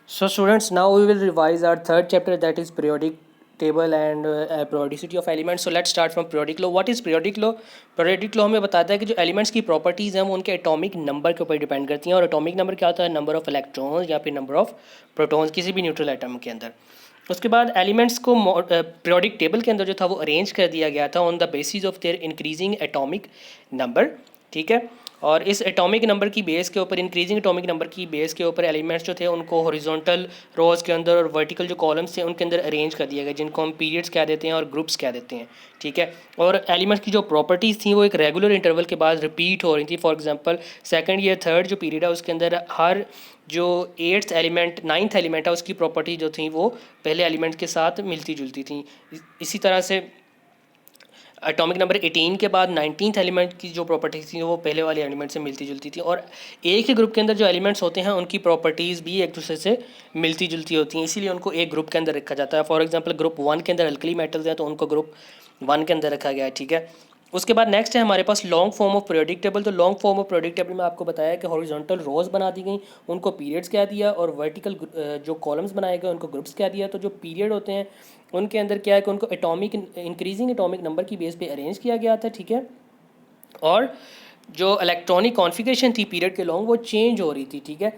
So students, now we will revise our third chapter, that is periodic table and periodicity of elements. So let's start from periodic law. What is periodic law? Periodic law हमें बताता है कि जो elements की properties हैं वो उनके atomic number के ऊपर डिपेंड करती हैं, और एटॉमिक नंबर क्या होता है? नंबर ऑफ इलेक्ट्रॉन्स या फिर नंबर ऑफ प्रोटॉन्स किसी भी न्यूट्रल एटम के अंदर। उसके बाद एलिमेंट्स को पीरियोडिक टेबल के अंदर जो था वो अरेंज कर दिया गया था on the basis of their increasing atomic number, ठीक है। और इस एटॉमिक नंबर की बेस के ऊपर, इंक्रीजिंग एटॉमिक नंबर की बेस के ऊपर एलिमेंट्स जो थे उनको हॉरिजॉन्टल रोज के अंदर और वर्टिकल जो कॉलम्स थे उनके अंदर अरेंज कर दिया गया, जिनको हम पीरियड्स कह देते हैं और ग्रुप्स कह देते हैं, ठीक है। और एलिमेंट्स की जो प्रॉपर्टीज़ थी वो एक रेगुलर इंटरवल के बाद रिपीट हो रही थी। फॉर एग्जांपल सेकंड या थर्ड जो पीरियड है उसके अंदर हर जो एट्थ एलिमेंट, नाइन्थ एलिमेंट है उसकी प्रॉपर्टी जो थी वो पहले एलिमेंट के साथ मिलती जुलती थी। इसी तरह से एटॉमिक नंबर 18 के बाद 19th एलिमेंट की जो प्रॉपर्टीज़ थी वो पहले वाले एलिमेंट से मिलती जुलती थी। और एक ही ग्रुप के अंदर जो एलिमेंट्स होते हैं उनकी प्रॉपर्टीज़ भी एक दूसरे से मिलती जुलती होती हैं, इसीलिए उनको एक ग्रुप के अंदर रखा जाता है। फॉर एग्जांपल ग्रुप 1 के अंदर अल्कली मेटल्स हैं तो उनको ग्रुप 1 के अंदर रखा गया है, ठीक है। उसके बाद नेक्स्ट है हमारे पास long form of periodic table. तो long form of periodic table में आपको बताया कि हॉरिजॉन्टल रोज बना दी गई, उनको पीरियड्स कह दिया, और वर्टिकल जो कॉलम्स बनाए गए उनको ग्रुप्स कह दिया। तो जो पीरियड होते हैं उनके अंदर क्या है कि उनको एटॉमिक इंक्रीजिंग एटॉमिक नंबर की बेस पे अरेंज किया गया था, ठीक है। और जो इलेक्ट्रॉनिक कॉन्फ़िगरेशन थी पीरियड के लॉन्ग वो चेंज हो रही थी, ठीक है।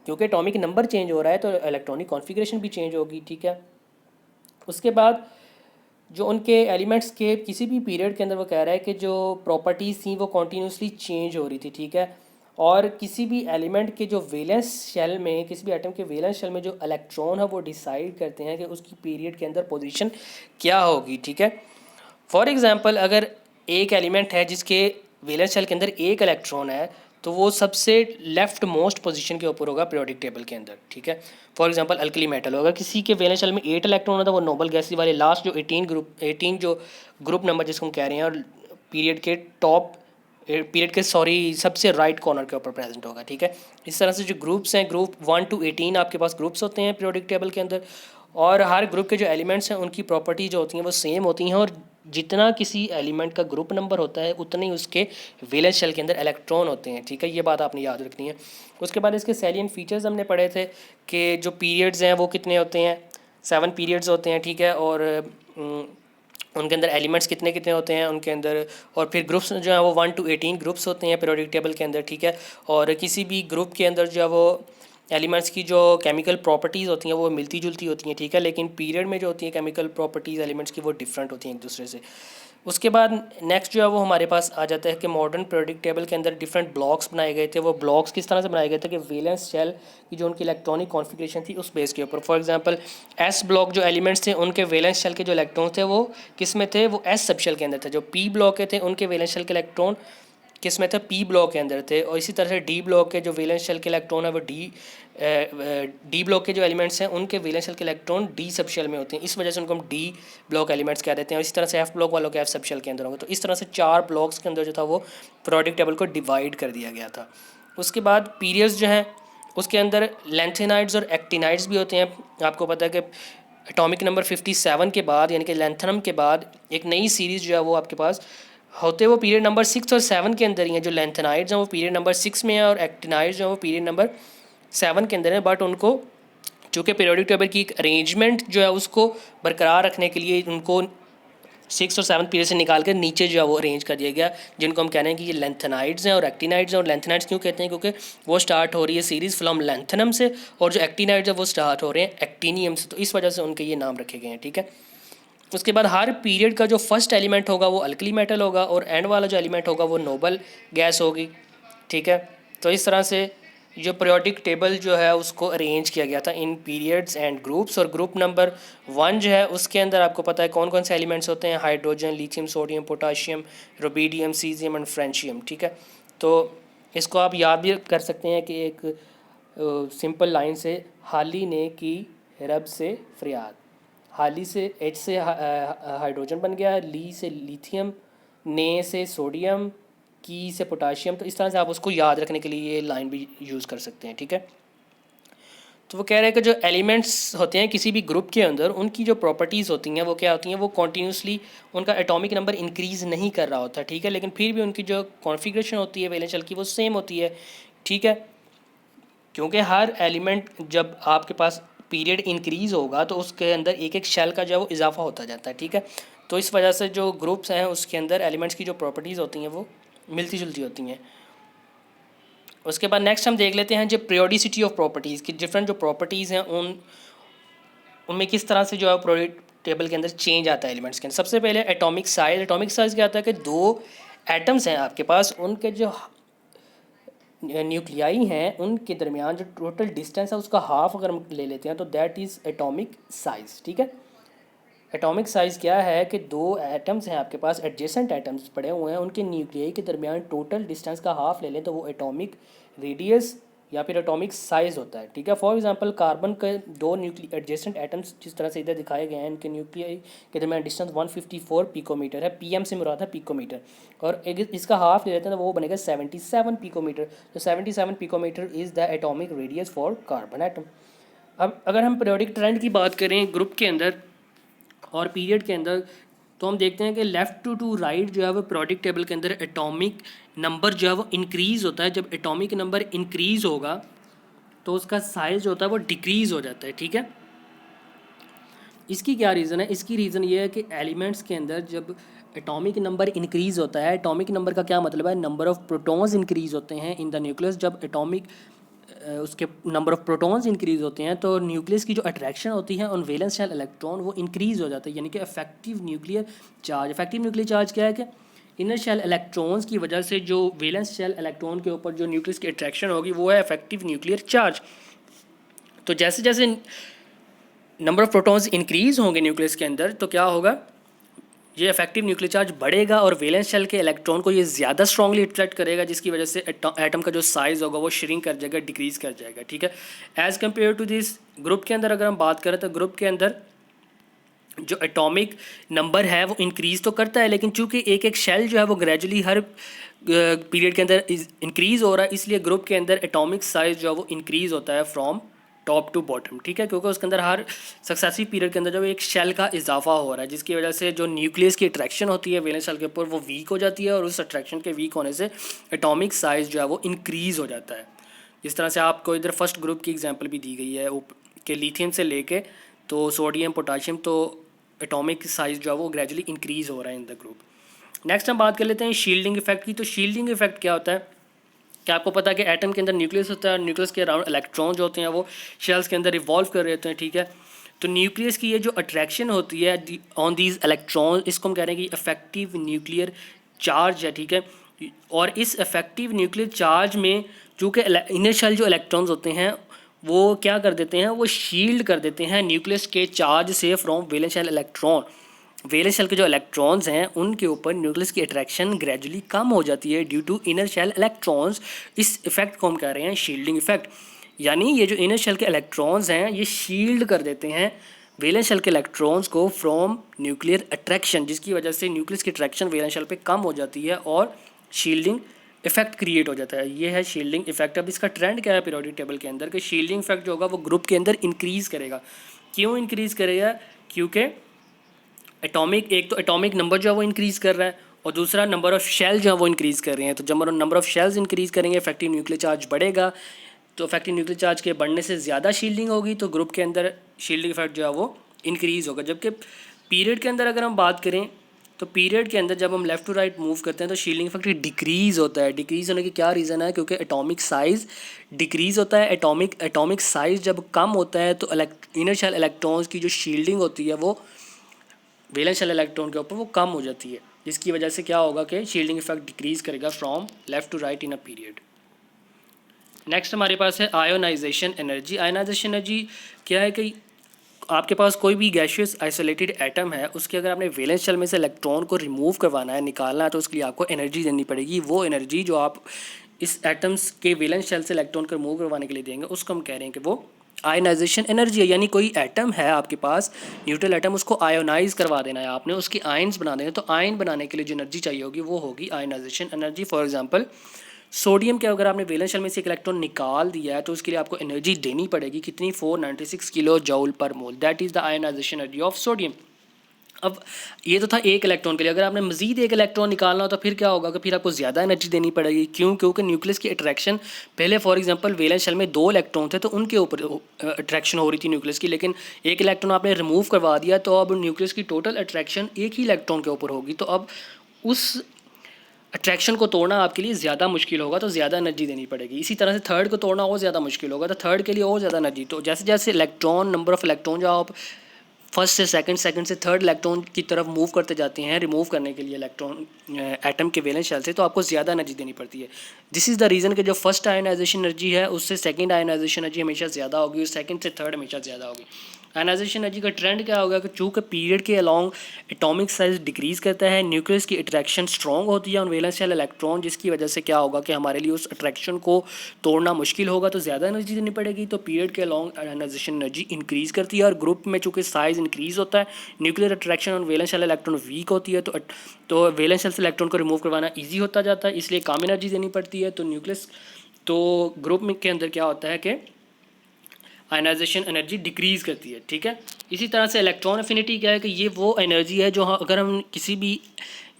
क्योंकि एटॉमिक नंबर चेंज हो रहा है तो इलेक्ट्रॉनिक कॉन्फ़िगरेशन भी चेंज होगी, ठीक है। उसके बाद जो उनके एलिमेंट्स के किसी भी पीरियड के अंदर वो कह रहा है कि जो प्रॉपर्टीज़ थी वो कॉन्टीन्यूसली चेंज हो रही थी, ठीक है। और किसी भी एलिमेंट के जो वैलेंस शेल में, किसी भी एटम के वैलेंस शेल में जो इलेक्ट्रॉन है वो डिसाइड करते हैं कि उसकी पीरियड के अंदर पोजीशन क्या होगी, ठीक है। फॉर एग्जांपल अगर एक एलिमेंट है जिसके वैलेंस शेल के अंदर एक इलेक्ट्रॉन है तो वो सबसे लेफ्ट मोस्ट पोजीशन के ऊपर होगा पीरियोडिक टेबल के अंदर, ठीक है। फॉर एग्जांपल अल्कली मेटल होगा, किसी के वैलेंस शेल में 8 इलेक्ट्रॉन होता है वो नोबल गैसेस वाले लास्ट जो 18 जो ग्रुप नंबर जिसको हम कह रहे हैं, और पीरियड के टॉप पीरियड के सबसे राइट कॉर्नर के ऊपर प्रेजेंट होगा, ठीक है। इस तरह से जो ग्रुप्स हैं, ग्रुप 1 to 18 आपके पास ग्रुप्स होते हैं पीरियोडिक टेबल के अंदर, और हर ग्रुप के जो एलिमेंट्स हैं उनकी प्रॉपर्टी जो होती हैं वो सेम होती हैं, और जितना किसी एलिमेंट का ग्रुप नंबर होता है उतने ही उसके वैलेंस शेल के अंदर इलेक्ट्रॉन होते हैं, ठीक है। ये बात आपने याद रखनी है। उसके बाद इसके सैलिएंट फीचर्स हमने पढ़े थे कि जो पीरियड्स हैं वो कितने होते हैं, 7 पीरियड्स होते हैं, ठीक है। और उनके अंदर एलिमेंट्स कितने कितने होते हैं उनके अंदर, और फिर ग्रुप्स जो है वो 1 to 18 ग्रुप्स होते हैं पीरियोडिक टेबल के अंदर, ठीक है। और किसी भी ग्रुप के अंदर जो है वो एलिमेंट्स की जो केमिकल प्रॉपर्टीज़ होती हैं वो मिलती जुलती होती हैं, ठीक है। लेकिन पीरियड में जो होती हैं केमिकल प्रॉपर्टीज़ एलिमेंट्स की वो डिफरेंट होती हैं एक दूसरे से। उसके बाद नेक्स्ट जो है वो हमारे पास आ जाता है कि मॉडर्न पीरियोडिक टेबल के अंदर डिफरेंट ब्लॉक्स बनाए गए थे। वो ब्लॉक्स किस तरह से बनाए गए थे कि वैलेंस शेल की जो उनकी इलेक्ट्रॉनिक कॉन्फ़िगरेशन थी उस बेस के ऊपर। फॉर एग्जांपल एस ब्लॉक जो एलिमेंट्स थे उनके वैलेंस शेल के जो इलेक्ट्रॉन थे वो किस में थे, वो एस सब शेल के अंदर थे। जो पी ब्लॉक के थे उनके वैलेंस शेल के इलेक्ट्रॉन किस में थे, पी ब्लॉक के अंदर थे। और इसी तरह से डी ब्लॉक के जो वैलेंस शेल के इलेक्ट्रॉन है वो डी ब्लॉक के जो एलिमेंट्स हैं उनके वैलेंस शेल के इलेक्ट्रॉन डी सब शेल में होते हैं, इस वजह से उनको हम डी ब्लॉक एलिमेंट्स कह देते हैं। और इसी तरह से एफ ब्लॉक वालों के एफ सब शेल के अंदर होंगे। तो इस तरह से 4 ब्लॉक्स के अंदर जो था वो पीरियोडिक टेबल को डिवाइड कर दिया गया था। उसके बाद पीरियड्स जो हैं उसके अंदर लेंथेनाइड्स और एक्टिनाइड्स भी होते हैं। आपको पता है कि एटॉमिक नंबर 57 के बाद यानी कि लेंथनम के बाद एक नई सीरीज़ जो है वो आपके पास होते वो पीरियड नंबर 6 और 7 के अंदर ही हैं। जो लेंथेनाइड्स हैं वो पीरियड नंबर 6 में है, और एक्टिनाइड्स जो है वो पीरियड नंबर 7 के अंदर है। बट उनको चूँकि पीरियोडिक टेबल की एक अरेंजमेंट जो है उसको बरकरार रखने के लिए उनको 6 और 7 पीरियड से निकाल कर नीचे जो है वो अरेंज कर दिया गया, जिनको हम कह रहे हैं कि ये लेंथेनाइड्स हैं और एक्टिनाइड्स हैं। और लेंथेनाइड्स क्यों कहते हैं, क्योंकि वो स्टार्ट हो रही है सीरीज़ फ्रॉम लेंथनम से, और जो एक्टिनाइड्स है वो स्टार्ट हो रहे हैं एक्टिनियम से, तो इस वजह से उनके ये नाम रखे गए हैं, ठीक है। उसके बाद हर पीरियड का जो फर्स्ट एलिमेंट होगा वो अल्कली मेटल होगा, और एंड वाला जो एलिमेंट होगा वो नोबल गैस होगी, ठीक है। तो इस तरह से जो पीरियोडिक टेबल जो है उसको अरेंज किया गया था इन पीरियड्स एंड ग्रुप्स। और ग्रुप नंबर 1 जो है उसके अंदर आपको पता है कौन कौन से एलिमेंट्स होते हैं, hydrogen, lithium, sodium, potassium, rubidium, caesium and francium, ठीक है। तो इसको आप याद भी कर सकते हैं कि एक सिंपल लाइन से, हाली ने की रब से फरियाद। हाली से एच से हाइड्रोजन बन गया, ली से लिथियम, ने से सोडियम, की से पोटाशियम। तो इस तरह से आप उसको याद रखने के लिए ये लाइन भी यूज़ कर सकते हैं, ठीक है। तो वो कह रहे हैं कि जो एलिमेंट्स होते हैं किसी भी ग्रुप के अंदर उनकी जो प्रॉपर्टीज़ होती हैं वो क्या होती हैं, वो कॉन्टीन्यूसली उनका एटॉमिक नंबर इंक्रीज़ नहीं कर रहा होता, ठीक है। लेकिन फिर भी उनकी जो कॉन्फ़िगरेशन होती है वैलेंस शेल की वो सेम होती है, ठीक है। क्योंकि हर एलिमेंट जब आपके पास पीरियड इंक्रीज़ होगा तो उसके अंदर एक एक शेल का जो है वो इजाफा होता जाता है, ठीक है। तो इस वजह से जो ग्रुप्स हैं उसके अंदर एलिमेंट्स की जो प्रॉपर्टीज़ होती हैं वो मिलती जुलती होती हैं। उसके बाद नेक्स्ट हम देख लेते हैं जो पीरियोडिसिटी ऑफ प्रॉपर्टीज़ की डिफरेंट जो प्रॉपर्टीज़ हैं उनमें किस तरह से जो है पीरियोडिक टेबल के अंदर चेंज आता है एलिमेंट्स के अंदर। सबसे पहले एटॉमिक साइज। एटॉमिक साइज क्या होता है कि दो एटम्स हैं आपके पास, उनके जो न्यूक्लियाई हैं उनके दरमियान जो टोटल डिस्टेंस है उसका हाफ अगर हम ले लेते हैं तो दैट इज़ एटॉमिक साइज़, ठीक है। एटॉमिक साइज़ क्या है कि दो एटम्स हैं आपके पास, एडजेसेंट एटम्स पड़े हुए हैं, उनके न्यूक्लियाई के दरमियान टोटल डिस्टेंस का हाफ ले लें तो वो एटॉमिक रेडियस या फिर एटॉमिक साइज़ होता है, ठीक है। फॉर एग्जांपल कार्बन के दो एडजेसेंट एटम्स जिस तरह से इधर दिखाए गए हैं, इनके न्यूक्लियाई के दरमियान डिस्टेंस 154 पिकोमीटर है। पीएम से मुराद है पिकोमीटर, और एक इसका हाफ ले लेते हैं तो वो बनेगा 77 पिकोमीटर। तो 77 picometre is the atomic radius for carbon atom. अब अगर हम पीरियोडिक ट्रेंड की बात करें ग्रुप के अंदर और पीरियड के अंदर, तो हम देखते हैं कि लेफ़्ट टू राइट जो है वो पीरियोडिक टेबल के अंदर एटॉमिक नंबर जो है वो इंक्रीज़ होता है। जब एटॉमिक नंबर इंक्रीज़ होगा तो उसका साइज़ जो होता है वो डिक्रीज़ हो जाता है, ठीक है। इसकी क्या रीज़न है? इसकी रीज़न ये है कि एलिमेंट्स के अंदर जब एटॉमिक नंबर इंक्रीज़ होता है, एटॉमिक नंबर का क्या मतलब है, नंबर ऑफ़ प्रोटॉन्स इंक्रीज़ होते हैं इन द न्यूक्लियस। जब एटॉमिक उसके नंबर ऑफ़ प्रोटॉन्स इंक्रीज़ होते हैं तो न्यूक्लियस की जो अट्रैक्शन होती है ऑन वैलेंस शेल इलेक्ट्रॉन वो इंक्रीज़ हो जाता है, यानी कि effective nuclear charge. Effective nuclear charge क्या है कि इनर शेल इलेक्ट्रॉन्स की वजह से जो वैलेंस शेल इलेक्ट्रॉन के ऊपर जो न्यूक्लियस की अट्रैक्शन होगी वो है इफेक्टिव न्यूक्लियर चार्ज। तो जैसे जैसे नंबर ऑफ़ प्रोटॉन्स इंक्रीज़ होंगे न्यूक्लियस के अंदर तो क्या होगा, ये इफेक्टिव न्यूक्लियर चार्ज बढ़ेगा और वैलेंस शेल के इलेक्ट्रॉन को ये ज़्यादा स्ट्रांगली अट्रैक्ट करेगा, जिसकी वजह से एटम का जो साइज़ होगा वो श्रिंक कर जाएगा, डिक्रीज़ कर जाएगा, ठीक है। As compare to this group के अंदर अगर हम बात करें तो ग्रुप के अंदर जो एटॉमिक नंबर है वो इंक्रीज़ तो करता है, लेकिन चूंकि एक एक शेल जो है वो ग्रेजुअली हर पीरियड के अंदर इंक्रीज़ हो रहा है, इसलिए ग्रुप के अंदर एटॉमिक साइज़ जो है वो इंक्रीज़ होता है फ्रॉम टॉप टू बॉटम, ठीक है। क्योंकि उसके अंदर हर सक्सेसिव पीरियड के अंदर जो एक शेल का इजाफा हो रहा है, जिसकी वजह से जो न्यूक्लियस की अट्रैक्शन होती है वैलेंस शेल के ऊपर वो वीक हो जाती है, और उस अट्रैक्शन के वीक होने से एटॉमिक साइज़ जो है वो इंक्रीज़ हो जाता है। जिस तरह से आपको इधर फर्स्ट ग्रुप की एग्जांपल भी दी गई है कि लिथियम से लेके तो सोडियम पोटाशियम, तो एटॉमिक साइज़ जो है वो ग्रेजुअली इंक्रीज़ हो रहा है इन द ग्रुप। नेक्स्ट हम बात कर लेते हैं शील्डिंग इफेक्ट की। तो शील्डिंग इफेक्ट क्या होता है कि आपको पता है कि एटम के अंदर न्यूक्लियस होता है, न्यूक्लियस के अराउंड इलेक्ट्रॉन जो होते हैं वो शेल्स के अंदर रिवॉल्व कर रहे होते हैं, ठीक है। तो न्यूक्लियस की ये जो अट्रैक्शन होती है ऑन दीज इलेक्ट्रॉन, इसको हम कह रहे हैं कि इफेक्टिव न्यूक्लियर चार्ज है, ठीक है। और इस इफेक्टिव न्यूक्लियर चार्ज में चूँकि इनर शेल जो इलेक्ट्रॉन्स होते हैं वो क्या कर देते हैं, वो शील्ड कर देते हैं न्यूक्लियस के चार्ज से from valence shell electron. Valence shell के जो इलेक्ट्रॉन्स हैं उनके ऊपर न्यूक्लियस की अट्रैक्शन ग्रेजुअली कम हो जाती है due to inner shell electrons. इस इफेक्ट को हम कह रहे हैं शील्डिंग इफेक्ट, यानी ये जो इनर शेल के इलेक्ट्रॉन्स हैं ये शील्ड कर देते हैं वैलेंस शेल के इलेक्ट्रॉन्स को फ्रॉम न्यूक्लियर अट्रैक्शन, जिसकी वजह से न्यूक्लियस की अट्रैक्शन वैलेंस शेल पे कम हो जाती है और शील्डिंग इफेक्ट क्रिएट हो जाता है। ये है शील्डिंग इफेक्ट। अब इसका ट्रेंड क्या है पीरियोडिक टेबल के अंदर कि शील्डिंग इफेक्ट जो होगा वो ग्रुप के अंदर इंक्रीज़ करेगा। क्यों इंक्रीज़ करेगा? क्योंकि एक तो एटॉमिक नंबर जो है वो इंक्रीज़ कर रहा है और दूसरा नंबर ऑफ़ शेल जो है वो इंक्रीज़ कर रहे हैं। तो जब नंबर ऑफ़ शेल्स इंक्रीज़ करेंगे इफेक्टिव न्यूक्लियर चार्ज बढ़ेगा, तो इफेक्टिव न्यूक्लियर चार्ज के बढ़ने से ज़्यादा शील्डिंग होगी, तो ग्रुप के अंदर शील्डिंग इफेक्ट जो है वो इंक्रीज़ होगा। जबकि पीरियड के अंदर अगर हम बात करें तो पीरियड के अंदर जब हम लेफ़्ट टू राइट मूव करते हैं तो शील्डिंग इफेक्ट डिक्रीज़ होता है। डिक्रीज़ होने की क्या रीज़न है? क्योंकि एटॉमिक साइज़ डिक्रीज़ होता है। एटॉमिक साइज़ जब कम होता है तो इनर शेल इलेक्ट्रॉन्स की जो शील्डिंग होती है वो वैलेंस शेल इलेक्ट्रॉन के ऊपर वो कम हो जाती है, जिसकी वजह से क्या होगा कि शील्डिंग इफेक्ट डिक्रीज़ करेगा from left to right in a period. Next हमारे पास है आयोनाइजेशन एनर्जी। आयोनाइजेशन एनर्जी क्या है कि आपके पास कोई भी गैशियस आइसोलेटेड एटम है, उसके अगर आपने वैलेंस शेल में से इलेक्ट्रॉन को रिमूव करवाना है, निकालना है, तो उसके लिए आपको एनर्जी देनी पड़ेगी। वो एनर्जी जो आप इस एटम्स के वैलेंस शेल से इलेक्ट्रॉन को रिमूव करवाने के लिए देंगे उसको हम कह रहे हैं कि वो आयनाइजेशन एनर्जी है। यानी कोई एटम है आपके पास न्यूट्रल एटम, उसको आयोनाइज करवा देना है आपने, उसकी आयन्स बना देना है, तो आयन बनाने के लिए जो एनर्जी चाहिए होगी वो होगी ionisation energy. For example sodium के अगर आपने वैलेंस शेल में से एक इलेक्ट्रॉन निकाल दिया है तो उसके लिए आपको एनर्जी देनी पड़ेगी कितनी, 496 kilo joule per mole, that is the ionisation energy of sodium. अब ये तो था एक इलेक्ट्रॉन के लिए, अगर आपने मज़ीद एक इलेक्ट्रॉन निकालना हो तो फिर क्या होगा कि फिर आपको ज़्यादा एनर्जी देनी पड़ेगी। क्यों? क्योंकि न्यूक्लियस की अट्रैक्शन, पहले फॉर एग्जांपल वैलेंस शेल में 2 इलेक्ट्रॉन थे तो उनके ऊपर अट्रैक्शन हो रही थी न्यूक्लियस की, लेकिन एक इलेक्ट्रॉन आपने रिमूव करवा दिया तो अब न्यूक्लियस की टोटल अट्रैक्शन एक ही इलेक्ट्रॉन के ऊपर होगी। तो अब उस अट्रैक्शन को तोड़ना आपके लिए ज़्यादा मुश्किल होगा, तो ज़्यादा एनर्जी देनी पड़ेगी। इसी तरह से थर्ड को तोड़ना और ज़्यादा मुश्किल होगा, तो थर्ड के लिए और ज़्यादा एनर्जी। तो जैसे जैसे इलेक्ट्रॉन, नंबर ऑफ़ इलेक्ट्रॉन जो आप फर्स्ट से सेकंड, सेकंड से थर्ड इलेक्ट्रॉन की तरफ मूव करते जाते हैं रिमूव करने के लिए इलेक्ट्रॉन एटम के वैलेंस शेल से, तो आपको ज़्यादा एनर्जी देनी पड़ती है। दिस इज़ द रीज़न कि जो फर्स्ट आयनाइजेशन एनर्जी है उससे सेकंड आयनाइजेशन एनर्जी हमेशा ज़्यादा होगी और सेकंड से थर्ड हमेशा ज़्यादा होगी। आयनाइजेशन एनर्जी का ट्रेंड क्या होगा कि चूँकि पीरियड के अलॉन्ग एटॉमिक साइज डिक्रीज़ करता है, न्यूक्लियस की अट्रैक्शन स्ट्रॉन्ग होती है ऑन वैलेंस शेल इलेक्ट्रॉन, जिसकी वजह से क्या होगा कि हमारे लिए उस अट्रैक्शन को तोड़ना मुश्किल होगा, तो ज़्यादा एनर्जी देनी पड़ेगी। तो पीरियड के अलॉन्ग आयनाइजेशन एनर्जी इंक्रीज़ करती है और ग्रुप में चूँकि साइज़ इंक्रीज़ होता है, nuclear attraction on valence shell electron weak होती है, तो वैलेंस शेल से इलेक्ट्रॉन को रिमूव करवाना ईजी होता जाता है, इसलिए कम एनर्जी देनी पड़ती है। तो न्यूक्लियस, तो ग्रुप में के अंदर क्या होता है कि आयनाइजेशन एनर्जी डिक्रीज़ करती है, ठीक है। इसी तरह से इलेक्ट्रॉन एफिनिटी क्या है कि ये वो एनर्जी है जो अगर हम किसी भी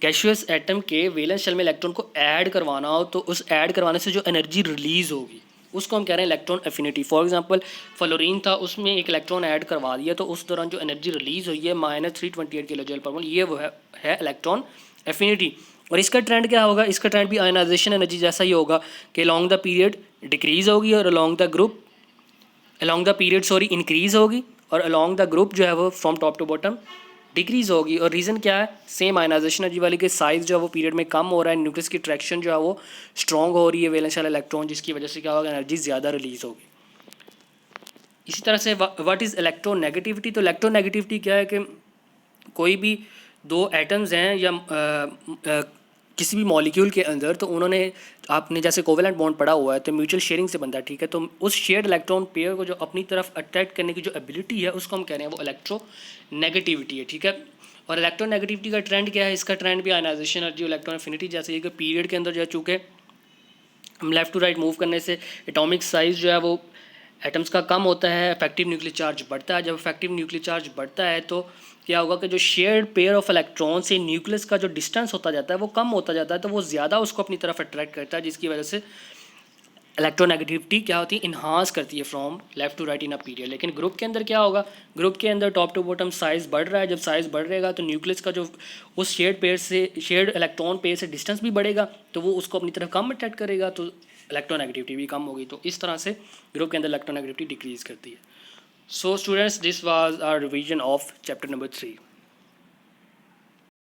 गैसियस एटम के वैलेंस शेल में इलेक्ट्रॉन को ऐड करवाना हो तो उस ऐड करवाने से जो एनर्जी रिलीज़ होगी उसको हम कह रहे हैं electron affinity. For example fluorine था, उसमें एक इलेक्ट्रॉन ऐड करवा दिया तो उस दौरान जो एनर्जी रिलीज़ हुई है -328 किलो जूल पर मोल, ये वो है इलेक्ट्रॉन एफिनिटी। और इसका ट्रेंड क्या होगा? इसका ट्रेंड भी आयनाइजेशन एनर्जी जैसा ही होगा कि अलॉन्ग द पीरियड डिक्रीज़ होगी और अलॉन्ग द पीरियड इंक्रीज़ होगी, और अलॉन्ग द ग्रुप जो है वो from top to bottom decrease होगी। और रीज़न क्या है? सेम आयनाइजेशन एनर्जी वाली के साइज़ जो है वो पीरियड में कम हो रहा है, न्यूक्लियस की अट्रैक्शन जो है वो स्ट्रॉन्ग हो रही है वैलेंस शेल इलेक्ट्रॉन, जिसकी वजह से क्या होगा, एनर्जी ज़्यादा रिलीज़ होगी। इसी तरह से व्हाट इज़ इलेक्ट्रोनेगेटिविटी? तो इलेक्ट्रोनेगेटिविटी क्या है कि कोई भी दो एटम्स हैं या किसी भी मॉलिक्यूल के अंदर, तो उन्होंने, आपने जैसे कोवेलेंट बॉन्ड पढ़ा हुआ है तो म्यूचुअल शेयरिंग से बनता है, ठीक है। तो उस शेयर्ड इलेक्ट्रॉन पेयर को जो अपनी तरफ अट्रैक्ट करने की जो एबिलिटी है उसको हम कह रहे हैं वो इलेक्ट्रोनेगेटिविटी है, ठीक है। और इलेक्ट्रोनेगेटिविटी का ट्रेंड क्या है? इसका ट्रेंड भी आयनाइजेशन एनर्जी इलेक्ट्रॉन एफिनिटी जैसे ही कि पीरियड के अंदर जो है चूँकि हम लेफ़्ट टू राइट मूव करने से एटॉमिक साइज़ जो है वो एटम्स का कम होता है, इफेक्टिव न्यूक्लियर चार्ज बढ़ता है। जब इफेक्टिव न्यूक्लियर चार्ज बढ़ता है तो क्या होगा कि जो शेयर्ड पेयर ऑफ इलेक्ट्रॉन से न्यूक्लियस का जो डिस्टेंस होता जाता है वो कम होता जाता है, तो वो ज़्यादा उसको अपनी तरफ अट्रैक्ट करता है, जिसकी वजह से इलेक्ट्रोनेगेटिविटी क्या होती है? इन्हांस करती है from left to right in a period. लेकिन ग्रुप के अंदर क्या होगा? ग्रुप के अंदर टॉप टू बॉटम साइज़ बढ़ रहा है, जब साइज़ बढ़ रहेगा तो न्यूक्लियस का जो उस शेयर्ड इलेक्ट्रॉन पेयर से डिस्टेंस भी बढ़ेगा, तो वो उसको अपनी तरफ कम अट्रैक्ट करेगा, तो इलेक्ट्रोनेगेटिविटी भी कम होगी। तो इस तरह से ग्रुप के अंदर इलेक्ट्रोनेगेटिविटी डिक्रीज़ करती है। So students, this was our revision of chapter number 3।